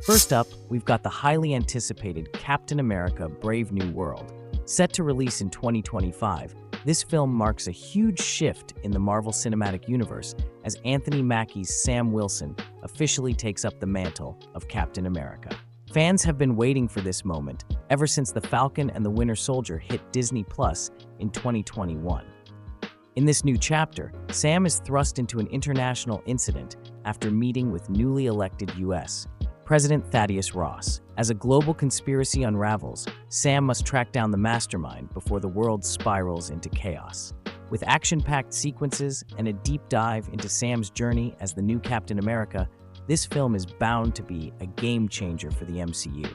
First up, we've got the highly anticipated Captain America: Brave New World. Set to release in 2025, this film marks a huge shift in the Marvel Cinematic Universe as Anthony Mackie's Sam Wilson officially takes up the mantle of Captain America. Fans have been waiting for this moment ever since The Falcon and the Winter Soldier hit Disney Plus in 2021. In this new chapter, Sam is thrust into an international incident after meeting with newly elected U.S. President Thaddeus Ross. As a global conspiracy unravels, Sam must track down the mastermind before the world spirals into chaos. With action-packed sequences and a deep dive into Sam's journey as the new Captain America, this film is bound to be a game-changer for the MCU.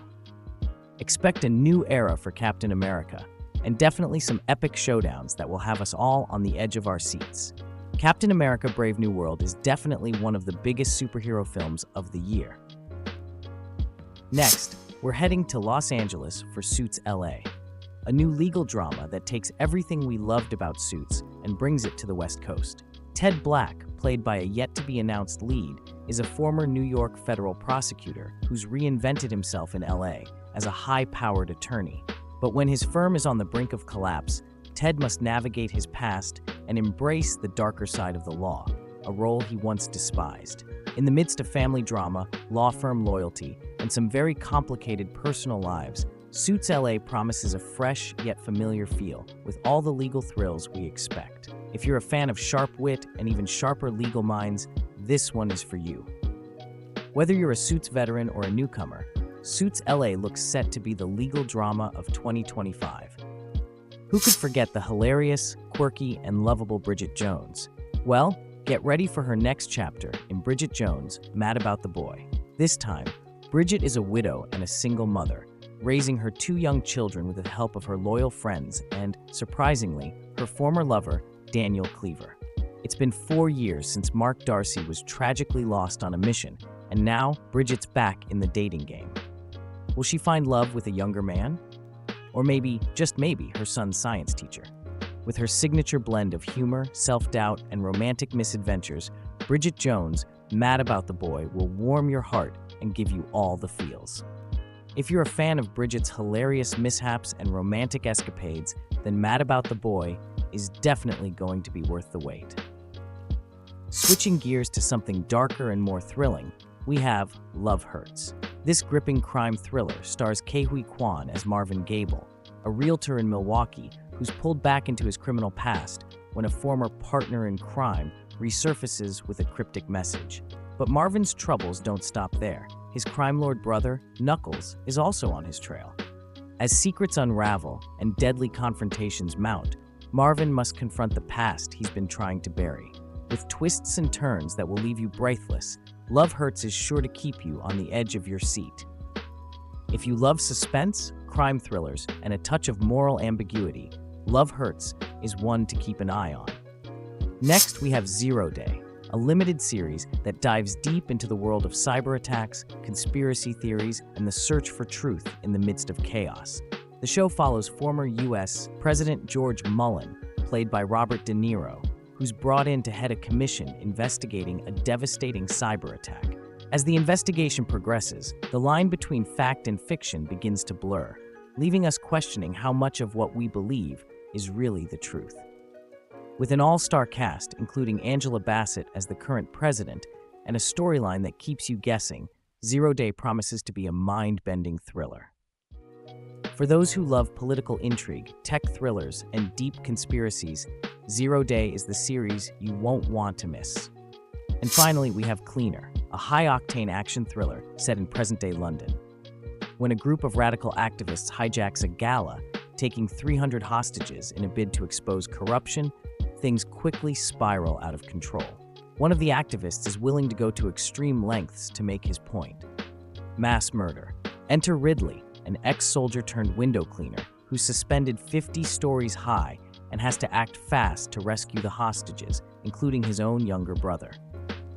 Expect a new era for Captain America, and definitely some epic showdowns that will have us all on the edge of our seats. Captain America: Brave New World is definitely one of the biggest superhero films of the year. Next, we're heading to Los Angeles for Suits LA, a new legal drama that takes everything we loved about Suits and brings it to the West Coast. Ted Black, played by a yet-to-be-announced lead, is a former New York federal prosecutor who's reinvented himself in LA as a high-powered attorney. But when his firm is on the brink of collapse, Ted must navigate his past and embrace the darker side of the law, a role he once despised. In the midst of family drama, law firm loyalty, and some very complicated personal lives, Suits LA promises a fresh yet familiar feel with all the legal thrills we expect. If you're a fan of sharp wit and even sharper legal minds, this one is for you. Whether you're a Suits veteran or a newcomer, Suits LA looks set to be the legal drama of 2025. Who could forget the hilarious, quirky, and lovable Bridget Jones? Well, get ready for her next chapter in Bridget Jones: Mad About the Boy. This time, Bridget is a widow and a single mother, raising her two young children with the help of her loyal friends and, surprisingly, her former lover, Daniel Cleaver. It's been 4 years since Mark Darcy was tragically lost on a mission, and now Bridget's back in the dating game. Will she find love with a younger man? Or maybe, just maybe, her son's science teacher? With her signature blend of humor, self-doubt, and romantic misadventures, Bridget Jones: Mad About the Boy will warm your heart and give you all the feels. If you're a fan of Bridget's hilarious mishaps and romantic escapades, then Mad About the Boy is definitely going to be worth the wait. Switching gears to something darker and more thrilling, we have Love Hurts. This gripping crime thriller stars Ke-Huy Quan as Marvin Gable, a realtor in Milwaukee who's pulled back into his criminal past when a former partner in crime resurfaces with a cryptic message. But Marvin's troubles don't stop there. His crime lord brother, Knuckles, is also on his trail. As secrets unravel and deadly confrontations mount, Marvin must confront the past he's been trying to bury. With twists and turns that will leave you breathless, Love Hurts is sure to keep you on the edge of your seat. If you love suspense, crime thrillers, and a touch of moral ambiguity, Love Hurts is one to keep an eye on. Next, we have Zero Day, a limited series that dives deep into the world of cyber attacks, conspiracy theories, and the search for truth in the midst of chaos. The show follows former U.S. President George Mullen, played by Robert De Niro, who's brought in to head a commission investigating a devastating cyber attack. As the investigation progresses, the line between fact and fiction begins to blur, leaving us questioning how much of what we believe is really the truth. With an all-star cast, including Angela Bassett as the current president, and a storyline that keeps you guessing, Zero Day promises to be a mind-bending thriller. For those who love political intrigue, tech thrillers, and deep conspiracies, Zero Day is the series you won't want to miss. And finally, we have Cleaner, a high-octane action thriller set in present-day London. When a group of radical activists hijacks a gala, taking 300 hostages in a bid to expose corruption, things quickly spiral out of control. One of the activists is willing to go to extreme lengths to make his point. Mass murder. Enter Ridley, an ex-soldier turned window cleaner who's suspended 50 stories high and has to act fast to rescue the hostages, including his own younger brother.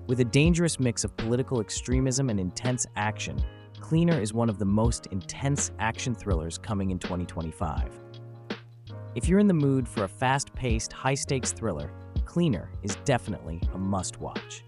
With a dangerous mix of political extremism and intense action, Cleaner is one of the most intense action thrillers coming in 2025. If you're in the mood for a fast-paced, high-stakes thriller, Cleaner is definitely a must-watch.